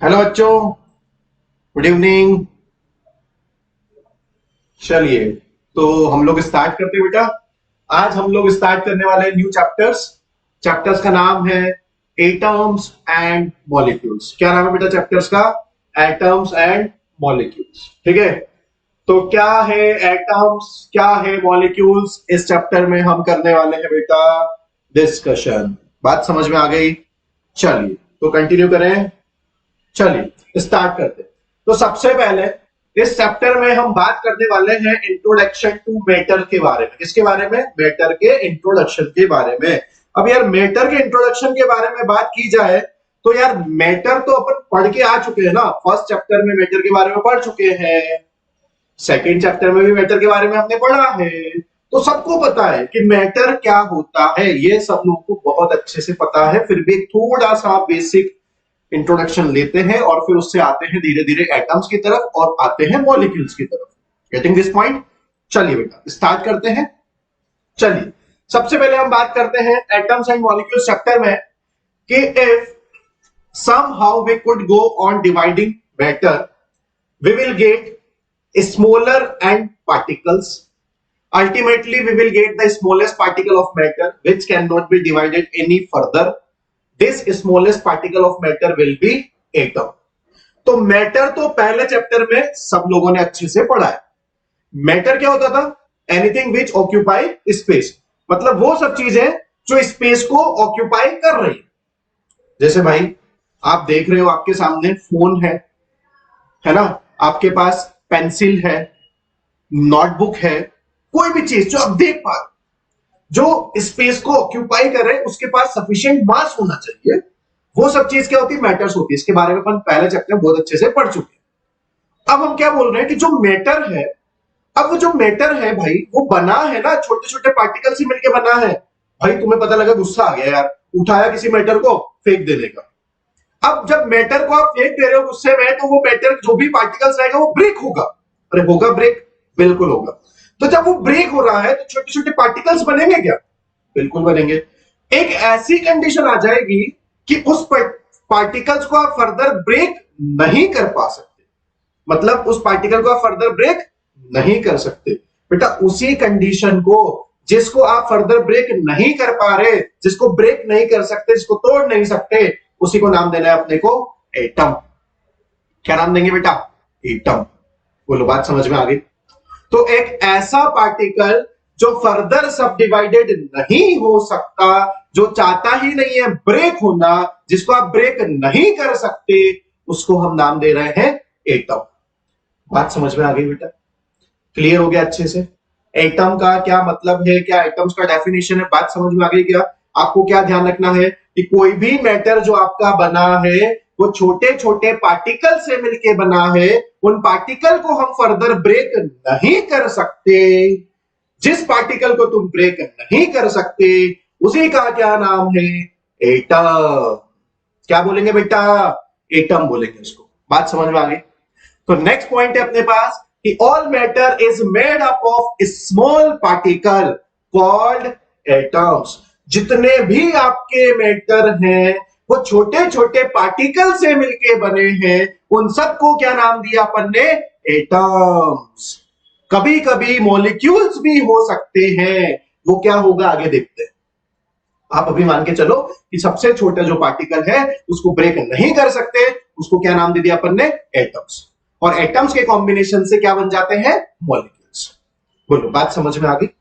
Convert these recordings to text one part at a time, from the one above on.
Hello बच्चों, good evening. चलिए, तो हम लोग स्टार्ट करते हैं बेटा। आज हम लोग स्टार्ट करने वाले हैं न्यू चैप्टर्स। चैप्टर्स का नाम है एटम्स एंड मॉलिक्यूल्स। क्या नाम है बेटा चैप्टर्स का? Atoms and molecules. ठीक है, तो क्या है एटम्स, क्या है मॉलिक्यूल्स, इस चैप्टर में हम करने वाले हैं बेटा डिस्कशन। बात समझ में आ गई? चलिए, तो कंटिन्यू करें। चलिए स्टार्ट करते हैं। तो सबसे पहले इस चैप्टर में हम बात करने वाले हैं इंट्रोडक्शन टू मैटर के बारे में। किसके बारे में? मैटर के इंट्रोडक्शन के बारे में। अब यार मैटर के इंट्रोडक्शन के बारे में बात की जाए तो यार मैटर तो अपन पढ़ के आ चुके हैं ना। फर्स्ट चैप्टर में मैटर के बारे में पढ़ चुके हैं, सेकेंड चैप्टर में भी मैटर के बारे में हमने पढ़ा है। तो सबको पता है कि मैटर क्या होता है, ये सब लोगों को बहुत अच्छे से पता है। फिर भी थोड़ा सा बेसिक इंट्रोडक्शन लेते हैं और फिर उससे आते हैं धीरे धीरे एटम्स की तरफ और आते हैं मॉलिक्यूल्स की तरफ। Getting this point? चलिए बेटा स्टार्ट करते हैं। चलिए, सबसे पहले हम बात करते हैं एटम्स एंड मॉलिक्यूल्स चैप्टर में कि if somehow we could go on dividing matter, we will get smaller and particles. Ultimately we will get the smallest particle of matter which cannot be divided any further. This smallest particle of matter will be atom. तो matter तो पहले chapter में सब लोगों ने अच्छे से पढ़ा है। मैटर क्या होता था? एनीथिंग विच ऑक्यूपाई स्पेस, मतलब वो सब चीजें जो स्पेस को ऑक्यूपाई कर रही है। जैसे भाई आप देख रहे हो, आपके सामने फोन है ना, आपके पास पेंसिल है, नोटबुक है, कोई भी चीज जो आप देख पा रहे, जो स्पेस को ऑक्यूपाई कर रहे हैं, उसके पास सफिशिएंट मास होना चाहिए। वो सब चीज क्या होती है? मैटर्स होती है। इसके बारे में अपन पहले चैप्टर में बहुत अच्छे से पढ़ चुके हैं। अब हम क्या बोल रहे हैं कि जो मैटर है, अब वो जो मैटर है भाई, वो बना है ना छोटे छोटे पार्टिकल से मिलकर बना है। भाई तुम्हें पता लगा, गुस्सा आ गया यार, उठाया किसी मैटर को फेंक देने का। अब जब मैटर को आप फेंक दे रहे हो गुस्से में, तो वो मैटर जो भी पार्टिकल्स रहेगा वो ब्रेक होगा। अरे होगा ब्रेक? बिल्कुल होगा। तो जब वो ब्रेक हो रहा है तो छोटे छोटे पार्टिकल्स बनेंगे क्या? बिल्कुल बनेंगे। एक ऐसी कंडीशन आ जाएगी कि उस पार्टिकल्स को आप फर्दर ब्रेक नहीं कर पा सकते, मतलब उस पार्टिकल को आप फर्दर ब्रेक नहीं कर सकते। बेटा उसी कंडीशन को, जिसको आप फर्दर ब्रेक नहीं कर पा रहे, जिसको ब्रेक नहीं कर सकते, जिसको तोड़ नहीं सकते, उसी को नाम देना है अपने को एटम। क्या नाम देंगे बेटा? एटम। बोलो, बात समझ में आ गई? तो एक ऐसा पार्टिकल जो फर्दर सब डिवाइडेड नहीं हो सकता, जो चाहता ही नहीं है ब्रेक होना, जिसको आप ब्रेक नहीं कर सकते, उसको हम नाम दे रहे हैं एटम। बात समझ में आ गई बेटा? क्लियर हो गया अच्छे से? एटम का क्या मतलब है, क्या एटम्स का डेफिनेशन है, बात समझ में आ गई क्या? आपको क्या ध्यान रखना है कि कोई भी मैटर जो आपका बना है वो छोटे छोटे पार्टिकल से मिलके बना है। उन पार्टिकल को हम फर्दर ब्रेक नहीं कर सकते। जिस पार्टिकल को तुम ब्रेक नहीं कर सकते, उसी का क्या नाम है? एटम। क्या बोलेंगे बेटा? एटम बोलेंगे उसको। बात समझ में आ गई? तो नेक्स्ट पॉइंट है अपने पास कि all matter is made up of small particle called atoms. जितने भी आपके मैटर हैं वो छोटे छोटे पार्टिकल से मिलके बने हैं। उन सबको क्या नाम दिया अपन ने? एटम्स। कभी कभी मॉलिक्यूल्स भी हो सकते हैं, वो क्या होगा आगे देखते हैं। आप अभी मान के चलो कि सबसे छोटा जो पार्टिकल है उसको ब्रेक नहीं कर सकते, उसको क्या नाम दे दिया अपन ने? एटम्स। और एटम्स के कॉम्बिनेशन से क्या बन जाते हैं? मॉलिक्यूल्स। बोलो, बात समझ में आ गई?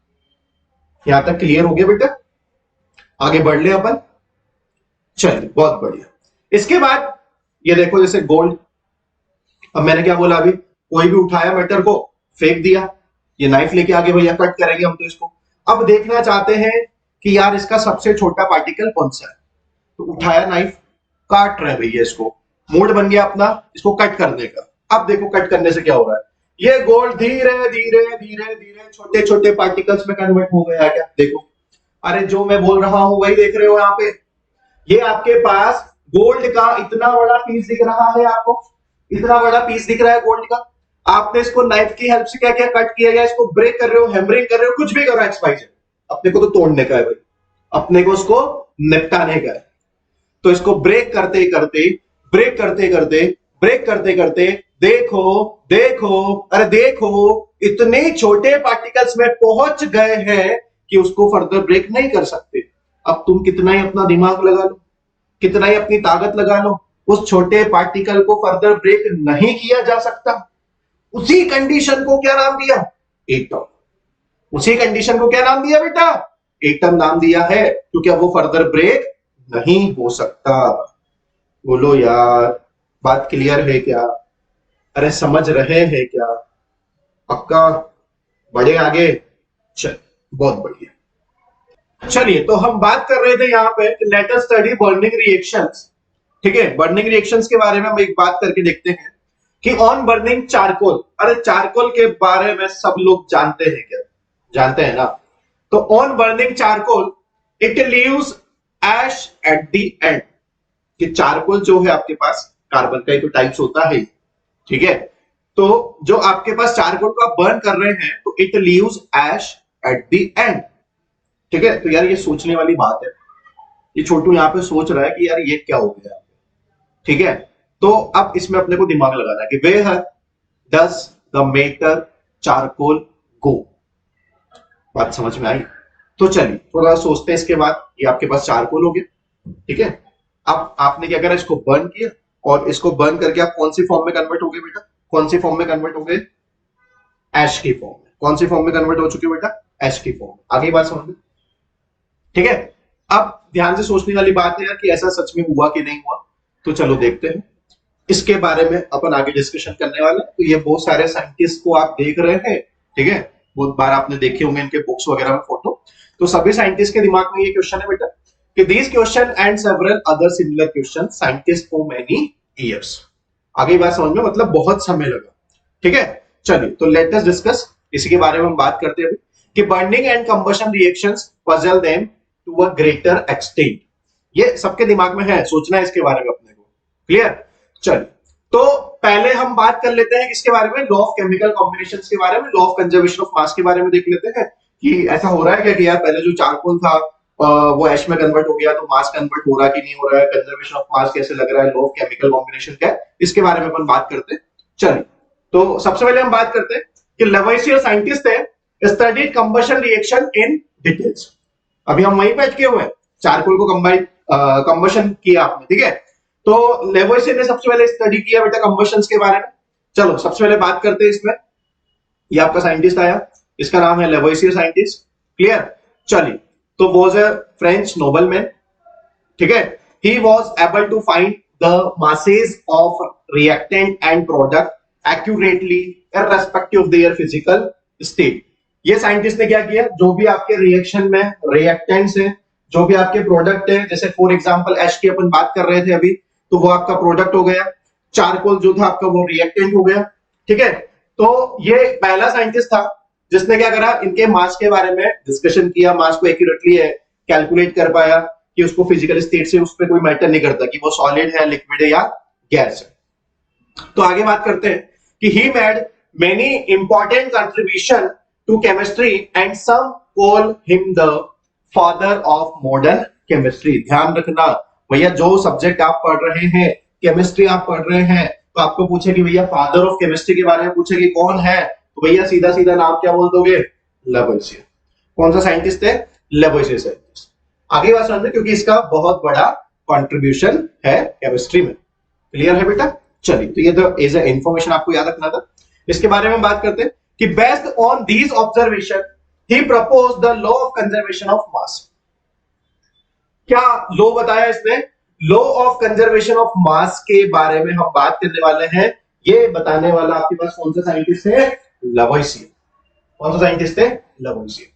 यहां तक क्लियर हो गया बेटा? आगे बढ़ ले अपन। चलिए, बहुत बढ़िया। इसके बाद ये देखो, जैसे गोल्ड। अब मैंने क्या बोला अभी? कोई भी उठाया मैटर को फेंक दिया। ये नाइफ लेके आगे भैया कट करेंगे हम तो इसको। अब देखना चाहते हैं कि यार इसका सबसे छोटा पार्टिकल कौन सा है। तो उठाया नाइफ, काट रहे भैया इसको, मोड बन गया अपना इसको कट करने का। अब देखो कट करने से क्या हो रहा है, ये गोल्ड धीरे धीरे धीरे धीरे छोटे छोटे पार्टिकल्स में कन्वर्ट हो गया। क्या देखो? अरे जो मैं बोल रहा हूं वही देख रहे हो यहाँ पे। ये आपके पास गोल्ड का इतना बड़ा पीस दिख रहा है आपको, इतना बड़ा पीस दिख रहा है गोल्ड का। आपने इसको नाइफ की हेल्प से क्या क्या कट किया गया, इसको ब्रेक कर रहे हो, हैमरिंग कर रहे हो, कुछ भी करो एक्स वाई जेड। अपने को तो तोड़ने का है भाई, अपने को उसको निपटाने का है। तो इसको ब्रेक करते ही करते ब्रेक करते करते, ब्रेक करते करते, देखो देखो, अरे देखो, इतने छोटे पार्टिकल्स में पहुंच गए हैं कि उसको फर्दर ब्रेक नहीं कर सकते। अब तुम कितना ही अपना दिमाग लगा लो, कितना ही अपनी ताकत लगा लो, उस छोटे पार्टिकल को फर्दर ब्रेक नहीं किया जा सकता। उसी कंडीशन को क्या नाम दिया? एटम। उसी कंडीशन को क्या नाम दिया बेटा? एटम नाम दिया है, क्योंकि अब वो फर्दर ब्रेक नहीं हो सकता। बोलो यार, बात क्लियर है क्या? अरे समझ रहे हैं क्या? पक्का? बढ़े आगे? चल, बहुत बढ़िया। चलिए, तो हम बात कर रहे थे यहाँ पे let us study burning reactions. ठीक है, बर्निंग रिएक्शंस के बारे में हम एक बात करके देखते हैं कि ऑन बर्निंग चारकोल, अरे चारकोल के बारे में सब लोग जानते हैं क्या? जानते हैं ना? तो on burning charcoal it leaves ash at the end. कि चारकोल जो है आपके पास कार्बन का ही तो टाइप्स होता है, ठीक है? तो जो आपके पास चारकोल को आप बर्न कर रहे हैं तो it leaves ash at the end. ठीक है, तो यार ये सोचने वाली बात है। ये छोटू यहाँ पे सोच रहा है कि यार ये क्या हो गया। ठीक है, तो अब इसमें अपने को दिमाग लगाना है कि where does the matter charcoal go. बात समझ में आई? तो चलिए थोड़ा सोचते हैं इसके बाद। ये आपके पास चारकोल हो गया, ठीक है? अब आपने क्या करा, इसको बर्न किया, और इसको बर्न करके आप कौन सी फॉर्म में कन्वर्ट हो गए बेटा? कौन सी फॉर्म में कन्वर्ट हो गए? एश की फॉर्म में। कौन सी फॉर्म में कन्वर्ट हो चुके बेटा? एश की फॉर्म में। आगे बात समझ में? ठीक है, अब ध्यान से सोचने वाली बात है यार कि ऐसा सच में हुआ कि नहीं हुआ। तो चलो देखते हैं, इसके बारे में अपन आगे डिस्कशन करने वाले हैं। तो ये बहुत सारे साइंटिस्ट को आप देख रहे हैं, ठीक है? बहुत बार आपने देखे होंगे इनके बुक्स वगैरह में फोटो। तो सभी साइंटिस्ट के दिमाग में ये क्वेश्चन है बेटा कि this question and several other similar question scientist for many years. आगे बात समझ में? मतलब बहुत समय लगा। ठीक है, चलिए तो लेट अस डिस्कस। इसी के बारे में हम बात करते हैं अभी कि burning and combustion reactions puzzle them to a greater extent. ये सबके दिमाग में है, सोचना है इसके बारे में अपने को। क्लियर? चलिए, तो पहले हम बात कर लेते हैं किसके बारे में? लॉ ऑफ केमिकल कॉम्बिनेशंस के बारे में, लॉ ऑफ कंजर्वेशन ऑफ मास के बारे में देख लेते हैं कि ऐसा हो रहा है क्या कि यार पहले जो चारकोल था वो एश में कन्वर्ट हो गया, तो मास कन्वर्ट हो रहा है कि नहीं हो रहा है, कंजर्वेशन ऑफ मास कैसे लग रहा है, लॉ ऑफ केमिकल कॉम्बिनेशन क्या है, इसके बारे में अपन बात करते हैं। चलिए, तो सबसे पहले हम बात करते हैं कि लवॉइसियर साइंटिस्ट है, studied combustion reaction in details. अभी हम वहीं पे अटके हुए हैं, चारकोल को कंबशन किया आपने, ठीक है? तो लेवोइसियर ने सबसे पहले स्टडी किया बेटा कंबशंस के बारे में। चलो सबसे पहले बात करते हैं इसमें। ये आपका साइंटिस्ट आया, इसका नाम है लेवोइसियर साइंटिस्ट। क्लियर? चलिए, तो वॉज अ फ्रेंच नोबलमैन, ठीक है? He was able to find the masses of reactant and product accurately irrespective of their physical state. ये साइंटिस्ट ने क्या किया, जो भी आपके रिएक्शन में रिएक्टेंट्स हैं, जो भी आपके प्रोडक्ट है, जैसे फॉर एग्जांपल एश की अपन बात कर रहे थे अभी, तो वो आपका प्रोडक्ट हो गया, चारकोल जो था आपका वो रिएक्टेंट हो गया। ठीक है, तो ये पहला साइंटिस्ट था जिसने क्या करा, इनके मास के बारे में डिस्कशन किया, मास को एक्यूरेटली कैलकुलेट कर पाया कि उसको फिजिकल स्टेट से उस पर कोई मैटर नहीं करता कि वो सॉलिड है, लिक्विड है या गैस है। तो आगे बात करते हैं कि he made many important contribution to chemistry and some call him the father of modern chemistry. ध्यान रखना भैया, जो सब्जेक्ट आप पढ़ रहे हैं, केमिस्ट्री आप पढ़ रहे हैं, तो आपको पूछे कि भैया फादर ऑफ केमिस्ट्री के बारे में पूछे कि कौन है, तो भैया सीधा सीधा नाम क्या बोल दोगे? लेवोइसियर। कौन सा साइंटिस्ट है? लेवोइसियर साइंटिस्ट। आगे बात समझ में, क्योंकि इसका बहुत बड़ा कंट्रीब्यूशन है केमिस्ट्री में। क्लियर है बेटा? चलिए, तो ये तो एज ए इंफॉर्मेशन आपको याद रखना था। इसके बारे में बात करते हैं कि based on these observation he propose the law of conservation of मास। क्या लॉ बताया इसने? लॉ ऑफ कंजर्वेशन ऑफ मास के बारे में हम बात करने वाले हैं। ये बताने वाला आपके पास कौन सा साइंटिस्ट है? लेवोइसियर। कौन सा साइंटिस्ट है? लेवोइसियर।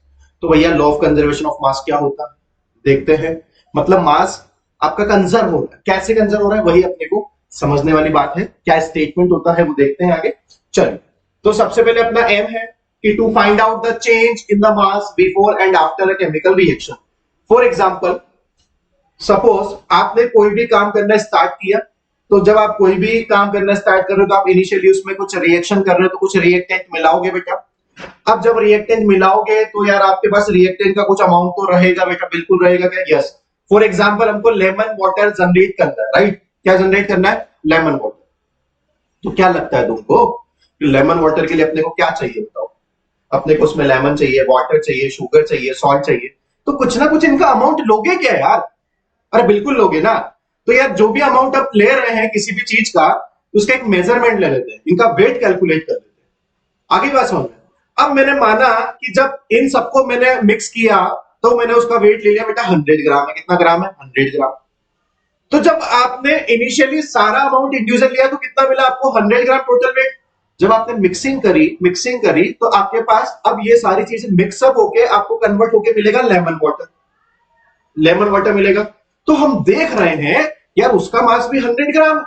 तो भैया लॉ ऑफ कंजर्वेशन ऑफ मास क्या होता है देखते हैं। मतलब मास आपका कंजर्व हो रहा है, कैसे कंजर्व हो रहा है वही अपने को समझने वाली बात है। क्या स्टेटमेंट होता है वो देखते हैं आगे। चलिए, तो सबसे पहले अपना एम है कि to find out the change in the mass before and after a chemical reaction. For example, suppose आपने कोई भी काम करना स्टार्ट किया, तो जब आप कोई भी काम करना स्टार्ट कर रहे हो तो आप इनिशियली उसमें कुछ रिएक्शन कर रहे हो, तो कुछ रिएक्टेंट मिलाओगे बेटा। अब जब रिएक्टेंट मिलाओगे तो यार आपके पास रिएक्टेंट का कुछ अमाउंट तो रहेगा बेटा, बिल्कुल रहेगा क्या? यस। फॉर एग्जांपल, हमको लेमन वाटर जनरेट करना है, राइट? क्या जनरेट करना है? Lemon water. तो क्या लगता है तुमको कि लेमन वाटर के लिए अपने को क्या चाहिए बताओ? अपने को उसमें लेमन चाहिए, वाटर चाहिए, शुगर चाहिए, सॉल्ट चाहिए, तो कुछ ना कुछ इनका अमाउंट लोगे क्या यार? अरे बिल्कुल लोगे ना। तो यार जो भी अमाउंट आप ले रहे हैं किसी भी चीज का, उसका एक मेजरमेंट ले लेते हैं, इनका वेट कैलकुलेट कर लेते हैं। आगे बात समझ में? अब मैंने माना कि जब इन सबको मैंने मिक्स किया तो मैंने उसका वेट ले लिया बेटा 100 ग्राम है। कितना ग्राम है? 100 ग्राम। तो जब आपने इनिशियली सारा अमाउंट इंडिविजुअल लिया तो कितना मिला आपको? 100 ग्राम टोटल वेट। जब आपने मिक्सिंग करी तो आपके पास अब ये सारी चीजें मिक्सअप होके आपको कन्वर्ट होके मिलेगा लेमन वाटर। लेमन वाटर मिलेगा। तो हम देख रहे हैं यार उसका मास भी 100 ग्राम।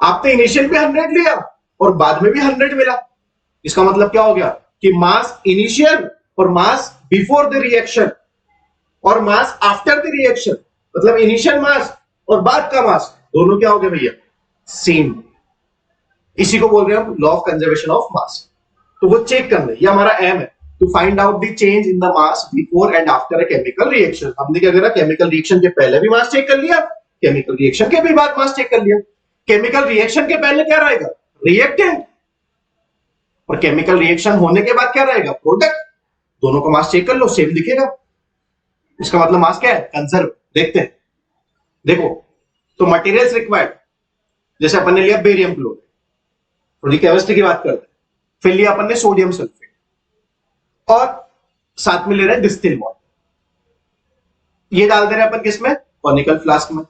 आपने इनिशियल भी 100 लिया और बाद में भी 100 मिला। इसका मतलब क्या हो गया कि मास इनिशियल और मास बिफोर द रिएक्शन और मास आफ्टर द रिएक्शन, मतलब इनिशियल मास और बाद का मास दोनों क्या हो गए भैया? सेम। इसी को बोल रहे हैं हम law of conservation of mass. तो वो चेक करना है, ये हमारा एम है, to find out the change in the mass before and after a chemical reaction. हमने क्या करा? केमिकल रिएक्शन के पहले भी मास चेक कर लिया, केमिकल रिएक्शन के भी बाद मास चेक कर लिया। केमिकल रिएक्शन के पहले क्या रहेगा? रिएक्टेंट, और केमिकल रिएक्शन होने के बाद क्या रहेगा? प्रोडक्ट। दोनों का मास चेक कर लो, सेम दिखेगा। इसका मतलब मास क्या है? कंजर्व। देखते हैं, देखो। तो मटेरियल्स रिक्वायर्ड, जैसे अपन ने लिया बेरियम क्लोराइड, थोड़ी केमिस्ट्री की बात करते हैं। फिर लिया अपन ने सोडियम सल्फेट और साथ में ले रहे हैं डिस्टिल वाटर। ये डाल दे रहे हैं अपन किसमें? कॉनिकल फ्लास्क में,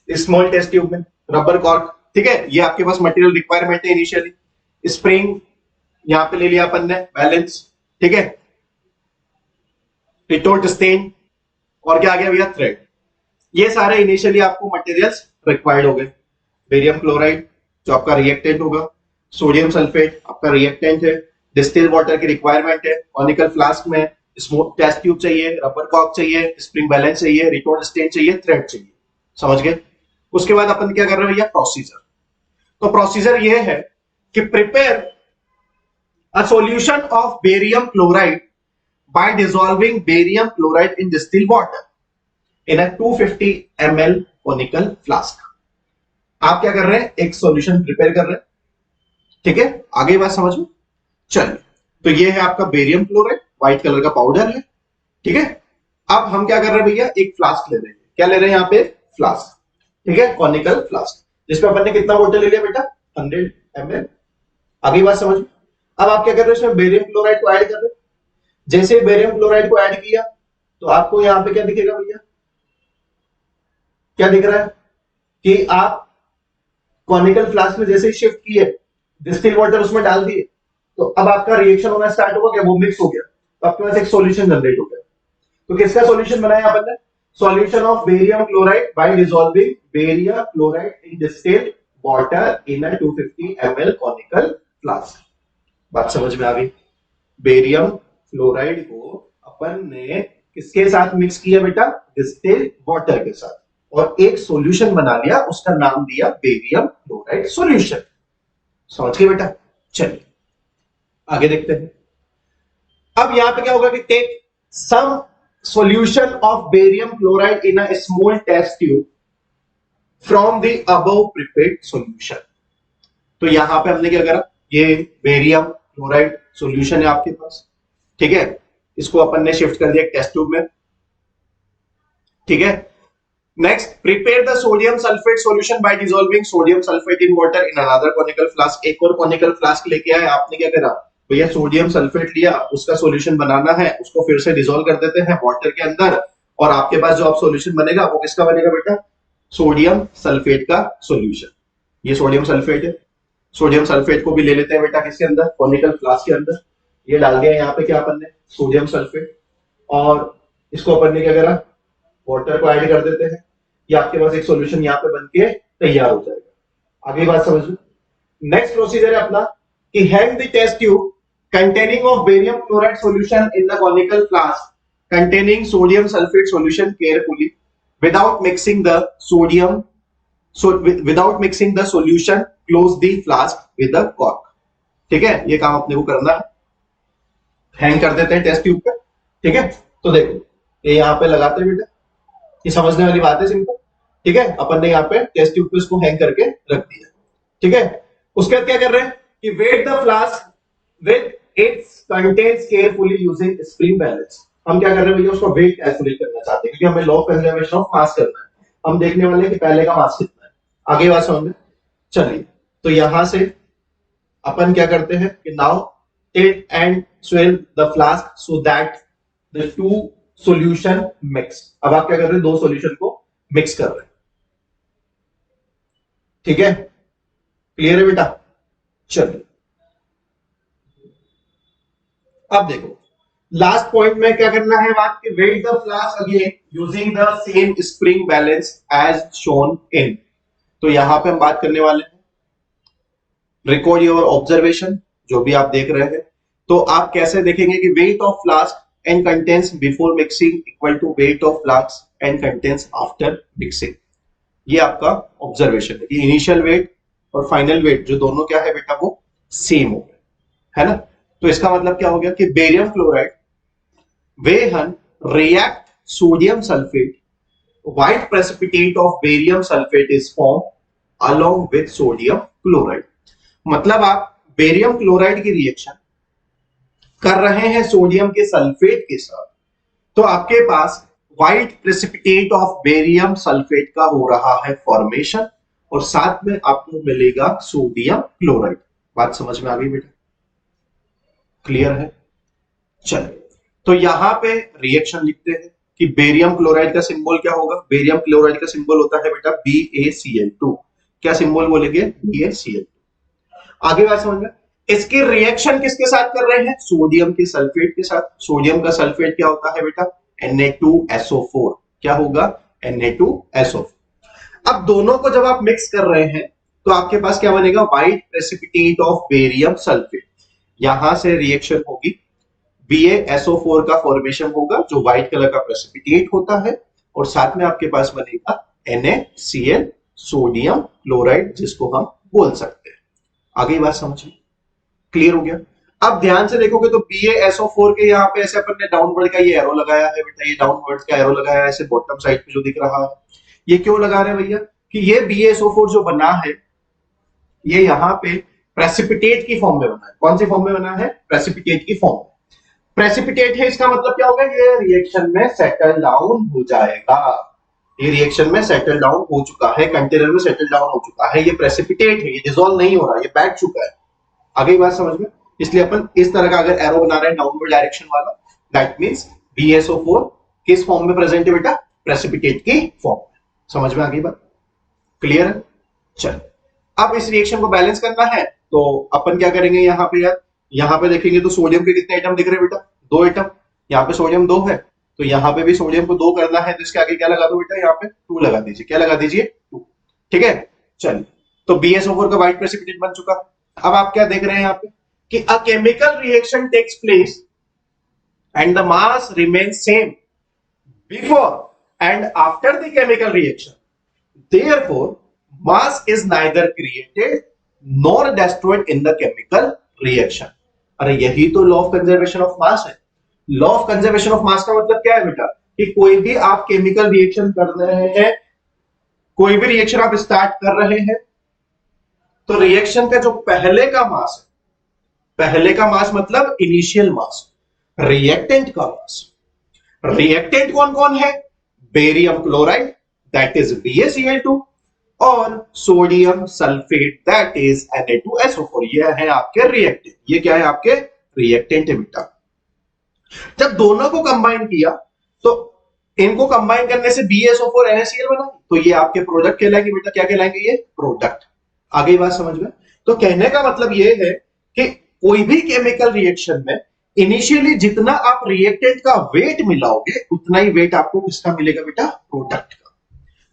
स्मॉल टेस्ट ट्यूब में, रबर कॉर्क। ठीक है, ये आपके पास मटेरियल रिक्वायरमेंट है इनिशियली। स्प्रिंग यहां पे ले लिया अपन ने, बैलेंस। ठीक है, रिटोर्ट स्टेन, और क्या आ गया भैया? थ्रेड। ये सारे इनिशियली आपको मटेरियल्स रिक्वायर्ड हो गए। बेरियम क्लोराइड जो आपका रिएक्टेंट होगा, सोडियम सल्फेट आपका रिएक्टेंट है, डिस्टिल वाटर की रिक्वायरमेंट है, कॉनिकल फ्लास्क में स्मॉल टेस्ट ट्यूब चाहिए, रबर कॉर्क चाहिए, स्प्रिंग बैलेंस चाहिए, रिटोर्ट स्टेन चाहिए, थ्रेड चाहिए। समझ गए? उसके बाद अपन क्या कर रहे हैं भैया? प्रोसीजर। तो प्रोसीजर ये है कि prepare a solution of barium chloride by dissolving barium chloride in distilled water in a 250 ml conical flask। आप क्या कर रहे हैं? एक सॉल्यूशन प्रिपेयर कर रहे हैं। ठीक है, आगे बात समझ में? चलिए, तो ये है आपका बेरियम क्लोराइड, व्हाइट कलर का पाउडर है। ठीक है, अब हम क्या कर रहे हैं भैया? एक फ्लास्क ले रहे हैं। क्या ले रहे हैं यहाँ पे? फ्लास्क। ठीक है, कॉनिकल फ्लास्क, जिसमें अपन ने कितना वाटर ले लिया बेटा? 100 ml। आगे बात समझ में? अब आप क्या कर रहे हैं? इसमें बेरियम क्लोराइड को ऐड कर रहे हैं। जैसे बेरियम क्लोराइड को ऐड किया तो आपको यहां पे क्या दिखेगा भैया? क्या दिख रहा है कि आप कॉनिकल फ्लास्क में जैसे ही शिफ्ट किए, डिस्टिल वाटर उसमें डाल दिए, तो अब आपका रिएक्शन होना स्टार्ट होगा। क्या वो मिक्स हो गया? तो आपके पास एक सॉल्यूशन जनरेट हो गया। तो किसका सॉल्यूशन बनाया अपन ने? Solution of barium chloride bye dissolving barium chloride in distilled water in a 250 ml conical flask. बात समझ में आ गई? बेरियम फ्लोराइड को अपन ने किसके साथ मिक्स किया बेटा? डिस्टिल्ड वाटर के साथ, और एक सॉल्यूशन बना लिया, उसका नाम दिया बेरियम क्लोराइड सॉल्यूशन। समझ गए बेटा? चलिए आगे देखते हैं। अब यहां पे क्या होगा कि take some solution of barium chloride in a small test tube from the above prepared solution. तो यहां पे हमने क्या करा? ये बेरियम क्लोराइड सॉल्यूशन है आपके पास। ठीक है, इसको अपन ने शिफ्ट कर दिया टेस्ट ट्यूब में। ठीक है, next, prepare the sodium sulphate solution bye dissolving sodium sulphate in water in another conical flask. एक और कॉनिकल फ्लास्क लेके आए, आपने क्या करा भैया? सोडियम सल्फेट लिया, उसका सॉल्यूशन बनाना है, उसको फिर से डिसॉल्व कर देते हैं वाटर के अंदर, और आपके पास जो अब सॉल्यूशन बनेगा वो किसका बनेगा बेटा? सोडियम सल्फेट का सॉल्यूशन। ये सोडियम सल्फेट है, सोडियम सल्फेट को भी ले लेते हैं बेटा किसके अंदर? कॉनिकल फ्लास्क के अंदर। ये डाल दिया यहाँ पे क्या अपन ने? सोडियम सल्फेट, और इसको अपन ने क्या करा? वाटर को ऐड कर देते हैं। ये आपके पास एक सॉल्यूशन यहाँ पे बनके तैयार हो जाएगा। आगे बात समझ लो। नेक्स्ट प्रोसीजर है अपना कि hang the test tube containing of barium chloride solution in the conical flask containing sodium sulfate solution carefully without mixing the sodium, so without mixing the solution, close the flask with the cork। ठीक है, ये काम अपने को करना है। Hang कर देते हैं टेस्ट ट्यूब पे। ठीक है, तो देखो ये यहां पे लगाते हैं बेटा, ये समझने वाली बात है सिंपल। ठीक है, अपन ने यहाँ पे टेस्ट ट्यूब पे इसको हैंग करके रख दिया। ठीक है, उसके बाद क्या कर रहे हैं कि weigh the flask with its contents carefully using spring balance. हम क्या कर रहे हैं भैया, उसका वेट कैलकुलेट करना चाहते हैं, क्योंकि हमें लॉ ऑफ कंजर्वेशन ऑफ मास करना है। हम देखने वाले हैं कि पहले का मास कितना है। आगे बात समझ में। चलिए, तो यहां से अपन क्या करते हैं कि now tilt and swell the flask so that the two solution mix. अब आप क्या कर रहे हैं, दो सॉल्यूशन को मिक्स कर रहे हैं। ठीक है, क्लियर है बेटा। चलिए, अब देखो लास्ट पॉइंट में क्या करना है बात कि weigh the flask again using the same spring balance as shown in. तो यहां पे हम बात करने वाले हैं रिकॉर्ड योर ऑब्जर्वेशन, जो भी आप देख रहे हैं। तो आप कैसे देखेंगे कि weight of flask and contents before mixing equal to weight of flask and contents after mixing. ये आपका ऑब्जर्वेशन है कि इनिशियल वेट और फाइनल वेट जो दोनों क्या है बेटा, वो सेम हो गए, है ना। तो इसका मतलब क्या हो गया कि barium chloride वेहन react sodium sulphate, white precipitate of barium sulfate is formed along with sodium chloride। मतलब आप बेरियम क्लोराइड की रिएक्शन कर रहे हैं सोडियम के सल्फेट के साथ, तो आपके पास white precipitate of barium sulphate का हो रहा है फॉर्मेशन, और साथ में आपको मिलेगा सोडियम क्लोराइड। बात समझ में आ गई बेटा, क्लियर है। चलिए, तो यहां पे रिएक्शन लिखते हैं कि बेरियम क्लोराइड का सिंबल क्या होगा। बेरियम क्लोराइड का सिंबल होता है बेटा BaCl2। क्या सिंबल बोलेंगे, BaCl2। आगे बात समझ में। इसकी रिएक्शन किसके साथ कर रहे हैं, सोडियम के सल्फेट के साथ। सोडियम का सल्फेट क्या होता है बेटा, Na2SO4। क्या होगा, Na2SO4। अब दोनों को जब आप मिक्स कर रहे हैं तो आपके पास क्या बनेगा, white precipitate of barium sulphate. यहां से रिएक्शन होगी, BaSO4 का फॉर्मेशन होगा जो व्हाइट कलर का प्रेसिपिटेट होता है, और साथ में आपके पास बनेगा NaCl सोडियम क्लोराइड, जिसको हम बोल सकते हैं। आगे बात समझ में, क्लियर हो गया। अब ध्यान से देखोगे तो BaSO4 के यहाँ पे ऐसे अपन ने डाउनवर्ड का ये एरो लगाया है बेटा, ये डाउनवर्ड का एरो लगाया है ऐसे बॉटम साइड पे जो दिख रहा है। ये क्यों लगा रहे हैं भैया, कि ये BaSO4 जो बना है ये यहाँ पे प्रेसिपिटेट की फॉर्म में बना है। कौन सी फॉर्म में बना है, प्रेसिपिटेट की फॉर्म। प्रेसिपिटेट है, इसका मतलब क्या होगा, ये रिएक्शन में सेटल डाउन हो जाएगा। ये रिएक्शन में सेटल डाउन हो चुका है, कंटेनर में सेटल डाउन हो चुका है। ये प्रेसिपिटेट है, ये डिसॉल्व नहीं हो रहा, ये बैठ चुका है। आगे बात समझ में। इसलिए अपन इस तरह का अगर एरो बना रहे हैं डाउनवर्ड डायरेक्शन वाला, दैट मींस BaSO4 किस फॉर्म में प्रेजेंट है बेटा, प्रेसिपिटेट की फॉर्म। समझ में आ गई बात, क्लियर है। चल, अब इस रिएक्शन को बैलेंस करना है तो अपन क्या करेंगे, यहाँ पे यार, यहाँ पे देखेंगे तो सोडियम के कितने एटम दिख रहे हैं बेटा, 2 एटम। यहाँ पे सोडियम 2 है, तो यहाँ पे भी सोडियम को 2 करना है, तो इसके आगे क्या लगा दो बेटा, यहाँ पे 2 लगा दीजिए। क्या लगा दीजिए, 2। ठीक है, चलिए, तो BaSO4 का व्हाइट प्रेसिपिटेट बन चुका। अब आप क्या देख रहे हैं यहाँ पे कि a chemical reaction takes place and the mass remains same before and after the chemical reaction, therefore mass is neither created nor destroyed in the chemical reaction। अरे यही तो law of conservation of mass है। Law of conservation of mass का मतलब क्या है बेटा, कि कोई भी आप केमिकल रिएक्शन कर रहे हैं, कोई भी रिएक्शन आप स्टार्ट कर रहे हैं, तो रिएक्शन का जो पहले का मास है, पहले का मास मतलब इनिशियल मास, रिएक्टेंट का मास। रिएक्टेंट कौन कौन है, barium chloride that is BaCl2 और sodium sulphate that is Na2SO4। ये है आपके रिएक्टेंट। ये क्या है, आपके रिएक्टेंट है बेटा। जब दोनों को कंबाइन किया तो इनको कंबाइन करने से BaSO4 NaCl बना, तो ये आपके प्रोडक्ट कहलाएंगे बेटा। क्या कहलाएंगे, ये प्रोडक्ट। आगे बात समझ में। तो कहने का मतलब ये है कि कोई भी केमिकल रिएक्शन में इनिशियली जितना आप रिएक्टेंट का वेट मिलाओगे उतना ही वेट आपको किसका मिलेगा बेटा, प्रोडक्ट का।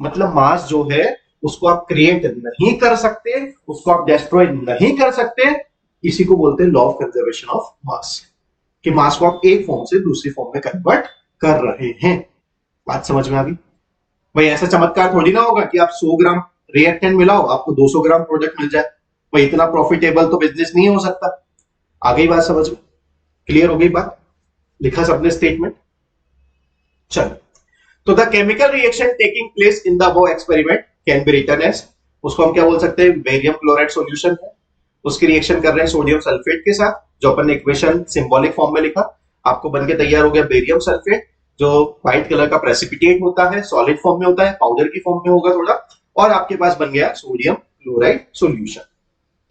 मतलब मास जो है उसको आप क्रिएट नहीं कर सकते, उसको आप डिस्ट्रॉय नहीं कर सकते। इसी को बोलते हैं law of conservation of mass, कि मास को आप एक फॉर्म से दूसरी फॉर्म में कन्वर्ट कर रहे हैं। बात समझ में आ गई भाई। ऐसा चमत्कार थोड़ी ना होगा कि आप 100 ग्राम रिएक्टेंट मिलाओ आपको 200 ग्राम प्रोडक्ट मिल जाए। भाई इतना प्रॉफिटेबल तो बिजनेस नहीं हो सकता। आ गई बात समझ में, क्लियर हो गई बात, लिखा सबने स्टेटमेंट। चलो, तो the chemical reaction taking place in the वो experiment can be written as, उसको हम क्या बोल सकते हैं, बेरियम क्लोराइड सॉल्यूशन है, उसकी रिएक्शन कर रहे हैं सोडियम सल्फेट के साथ, जो अपन ने इक्वेशन सिंबॉलिक फॉर्म में लिखा, आपको बनके तैयार हो गया बेरियम सल्फेट, जो व्हाइट कलर का प्रेसिपिटेट होता है, सॉलिड फॉर्म में होता है, पाउडर की फॉर्म में होगा थोड़ा, और आपके पास बन गया सोडियम क्लोराइड सॉल्यूशन।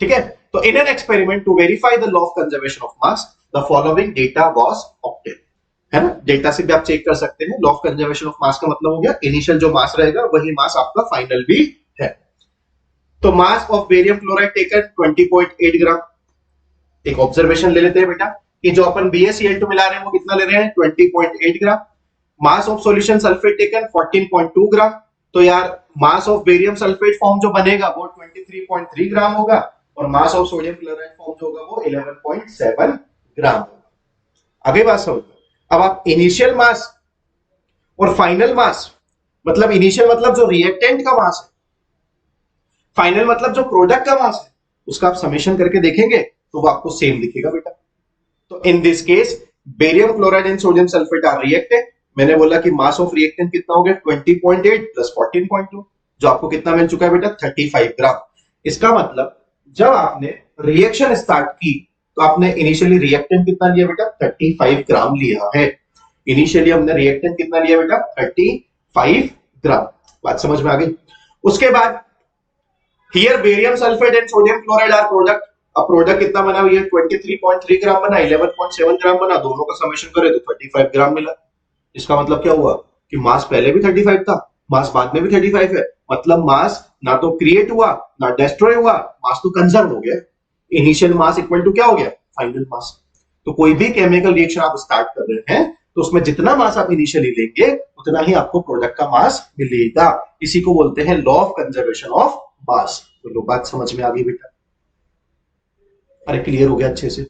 ठीक है, तो in an experiment to verify the law of conservation of mass the following data was obtain, है ना, डेटा से भी आप चेक कर सकते हैं। Law of conservation of mass का मतलब हो गया इनिशियल जो मास रहेगा वही मास आपका फाइनल भी है। तो मास ऑफ बेरियम क्लोराइड टेकन 20.8 ग्राम। एक ऑब्जर्वेशन ले लेते हैं बेटा कि जो अपन BaCl2 मिला रहे हैं वो कितना ले रहे हैं, 20.8 gram. Mass of solution sulphate taken 14.2 gram. तो यार mass of barium sulphate form जो बनेगा वो 23.3 ग्राम होगा, और mass of sodium chloride form जो होगा वो 11.7 ग्राम होगा। आगे बात समझ। अब आप इनिशियल मास और फाइनल मास, मतलब इनिशियल मतलब जो रिएक्टेंट का मास है, फाइनल मतलब जो प्रोडक्ट का मास है, उसका आप समेशन करके देखेंगे तो वो आपको सेम दिखेगा बेटा। तो in this case barium chloride and sodium sulphate are reactant. मैंने बोला कि मास ऑफ रिएक्टेंट कितना हो गया, 20.8 प्लस 14.2, जो आपको कितना मिल चुका है बेटा, 35 ग्राम। इसका मतलब जब आपने रिएक्शन स्टार्ट की तो आपने इनिशियली रिएक्टेंट कितना लिया बेटा, 35 ग्राम लिया है। इनिशियली हमने रिएक्टेंट कितना लिया बेटा, 35 ग्राम। बात समझ में आ गई। उसके बाद here barium sulphate and sodium chloride are product. अब प्रोडक्ट कितना बना, ये 23.3 ग्राम बना, 11.7 ग्राम बना, दोनों का समेशन करे तो 35 ग्राम मिला। इसका मतलब क्या हुआ कि मास पहले भी 35 था, मास बाद में भी 35 है, मतलब मास ना तो क्रिएट हुआ ना डिस्ट्रॉय हुआ, मास तो कंजर्व हो गया। इनिशियल मास इक्वल टू क्या हो गया, फाइनल मास। तो कोई भी केमिकल रिएक्शन आप स्टार्ट कर रहे हैं तो उसमें जितना मास आप इनिशियली लेंगे उतना ही आपको प्रोडक्ट का मास मिलेगा। इसी को बोलते हैं law of conservation of mass. तो लो बात समझ में आ गई बेटा, अरे क्लियर हो गया अच्छे से,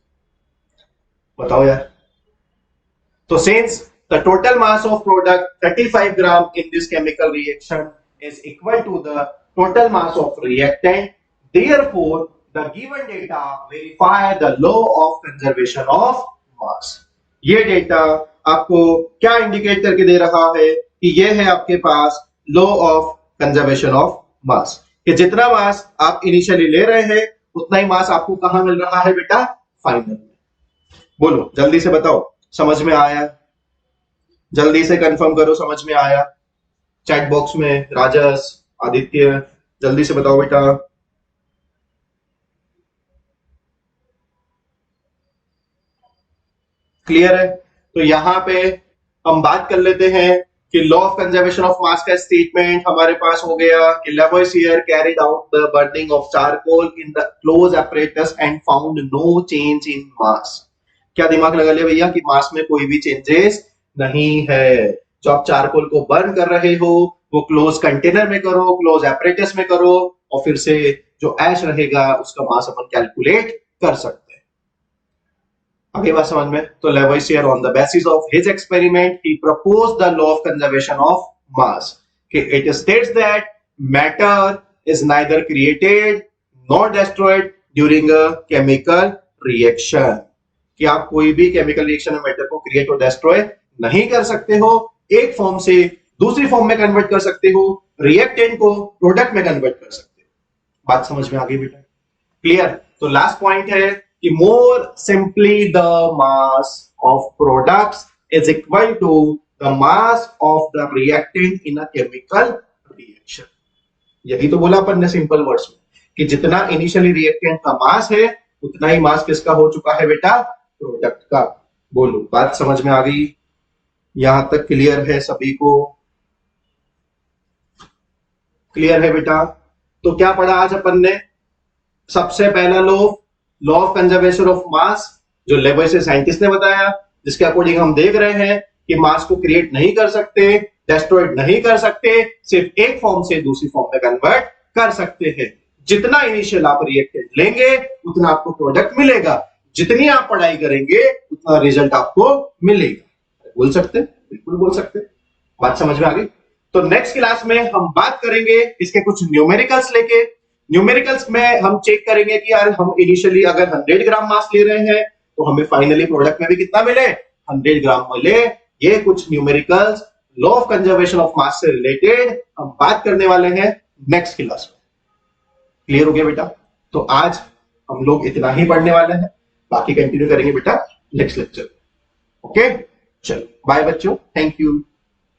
बताओ यार। तो since the total mass of product 35 gram in this chemical reaction is equal to the total mass of reactant, therefore the given data verify the law of conservation of mass। ये data आपको क्या indicate करके दे रहा है कि ये है आपके पास law of conservation of mass, कि जितना मास आप इनिशियली ले रहे हैं उतना ही मास आपको कहां मिल रहा है बेटा, फाइनल में। बोलो जल्दी से बताओ, समझ में आया? जल्दी से कंफर्म करो समझ में आया। चैट बॉक्स में राजस, आदित्य, जल्दी से बताओ बेटा। क्लियर है? तो यहां पे हम बात कर लेते हैं कि law of conservation of mass का स्टेटमेंट हमारे पास हो गया कि Lavoisier carried out the burning of charcoal in the close apparatus and found no change in mass. क्या दिमाग लगा लिया भैया कि मास में कोई भी चेंजेस नहीं है। जो आप चारकोल को बर्न कर रहे हो वो क्लोज कंटेनर में करो, क्लोज apparatus में करो, और फिर से जो ऐश रहेगा उसका मास अपन कैलकुलेट कर सकते हैं। आगे बात समझ में। तो Lavoisier on the basis of his experiment he proposed the law of conservation of mass, कि it states that matter is neither created nor destroyed during a chemical reaction, कि आप कोई भी केमिकल रिएक्शन में मैटर को create और destroy नहीं कर सकते हो, एक फॉर्म से दूसरी फॉर्म में कन्वर्ट कर सकते हो, रिएक्टेंट को प्रोडक्ट में कन्वर्ट कर सकते हो। बात समझ में आ गई बेटा? क्लियर? तो लास्ट पॉइंट है कि more simply the mass of products is equal to the mass of the reactant in a chemical reaction. यही तो बोला अपन ने सिंपल वर्ड्स में कि जितना इनिशियली रिएक्टेंट का मास है उतना ही मास किसका हो चुका है बेटा, प्रोडक्ट का। बोलो बात समझ में आ गई? यहां तक क्लियर है सभी को? क्लियर है बेटा? तो क्या पढ़ा आज अपन ने? सबसे पहला लॉ ऑफ कंजर्वेशन ऑफ मास, जो लेवोइसियर साइंटिस्ट ने बताया, जिसके अकॉर्डिंग हम देख रहे हैं कि मास को क्रिएट नहीं कर सकते, डिस्ट्रॉयड नहीं कर सकते, सिर्फ एक फॉर्म से दूसरी फॉर्म में कन्वर्ट कर सकते हैं। जितना इनिशियल आप रिएक्टेंट लेंगे उतना आपको प्रोडक्ट मिलेगा, जितनी आप पढ़ाई करेंगे उतना रिजल्ट आपको मिलेगा। बोल सकते? बिल्कुल बोल सकते। बात समझ में आ गई? तो नेक्स्ट क्लास में हम बात करेंगे इसके कुछ न्यूमेरिकल्स लेके। न्यूमेरिकल्स में हम चेक करेंगे कि यार हम इनिशियली अगर 100 ग्राम मास ले रहे हैं तो हमें फाइनली प्रोडक्ट में भी कितना मिले, 100 ग्राम मिले। ये कुछ numericals law of conservation of मास से रिलेटेड हम बात करने वाले हैं नेक्स्ट क्लास में। क्लियर हो गया बेटा? तो आज हम लोग इतना ही पढ़ने वाले हैं, बाकी कंटिन्यू करेंगे बेटा नेक्स्ट लेक्चर। ओके, चलो बाय बच्चों, थैंक यू।